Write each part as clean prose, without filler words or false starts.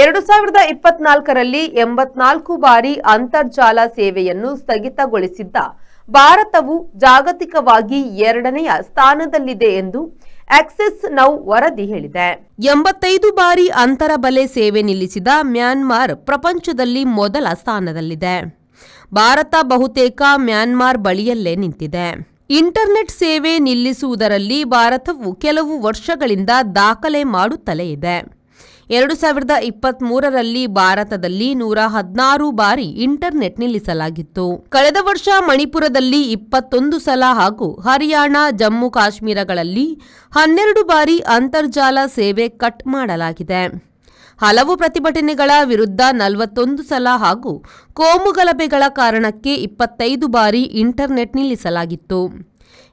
2024ರಲ್ಲಿ 84 ಬಾರಿ ಅಂತರ್ಜಾಲ ಸೇವೆಯನ್ನು ಸ್ಥಗಿತಗೊಳಿಸಿದ್ದ ಭಾರತವು ಜಾಗತಿಕವಾಗಿ 2ನೇ ಸ್ಥಾನದಲ್ಲಿದೆ ಎಂದು ಆಕ್ಸೆಸ್ ನೌ ವರದಿ ಹೇಳಿದೆ. 85 ಬಾರಿ ಅಂತರ ಬಲೆ ಸೇವೆ ನಿಲ್ಲಿಸಿದ ಮ್ಯಾನ್ಮಾರ್ ಪ್ರಪಂಚದಲ್ಲಿ ಮೊದಲ ಸ್ಥಾನದಲ್ಲಿದೆ. ಭಾರತ ಬಹುತೇಕ ಮ್ಯಾನ್ಮಾರ್ ಬಳಿಯಲ್ಲೇ ನಿಂತಿದೆ. ಇಂಟರ್ನೆಟ್ ಸೇವೆ ನಿಲ್ಲಿಸುವುದರಲ್ಲಿ ಭಾರತವು ಕೆಲವು ವರ್ಷಗಳಿಂದ ದಾಖಲೆ ಮಾಡುತ್ತಲೇ ಇದೆ. 2023ರಲ್ಲಿ ಭಾರತದಲ್ಲಿ 116 ಬಾರಿ ಇಂಟರ್ನೆಟ್ ನಿಲ್ಲಿಸಲಾಗಿತ್ತು. ಕಳೆದ ವರ್ಷ ಮಣಿಪುರದಲ್ಲಿ 21 ಸಲ ಹಾಗೂ ಹರಿಯಾಣ, ಜಮ್ಮು ಕಾಶ್ಮೀರಗಳಲ್ಲಿ 12 ಬಾರಿ ಅಂತರ್ಜಾಲ ಸೇವೆ ಕಟ್ ಮಾಡಲಾಗಿದೆ. ಹಲವು ಪ್ರತಿಭಟನೆಗಳ ವಿರುದ್ಧ 41 ಸಲ ಹಾಗೂ ಕೋಮುಗಲಭೆಗಳ ಕಾರಣಕ್ಕೆ 25 ಬಾರಿ ಇಂಟರ್ನೆಟ್ ನಿಲ್ಲಿಸಲಾಗಿತ್ತು.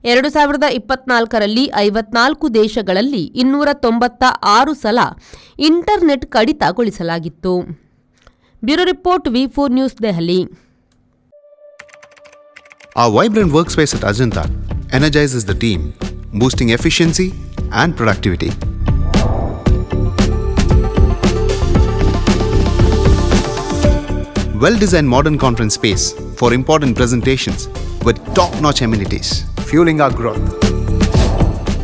2024ರಲ್ಲಿ 54 ದೇಶಗಳಲ್ಲಿ 296 ಸಲ ಇಂಟರ್ನೆಟ್ ಕಡಿತಗೊಳಿಸಲಾಗಿತ್ತು. Bureau report V4 news, Delhi. Our vibrant workspace at Ajanta energizes the team, boosting efficiency and productivity. Well-designed modern conference space for important presentations with top-notch amenities, fueling our growth.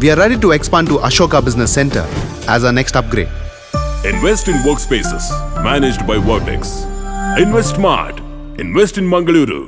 We are ready to expand to Ashoka Business Center as our next upgrade. Invest in workspaces managed by Vertex. Invest smart. Invest in Mangaluru.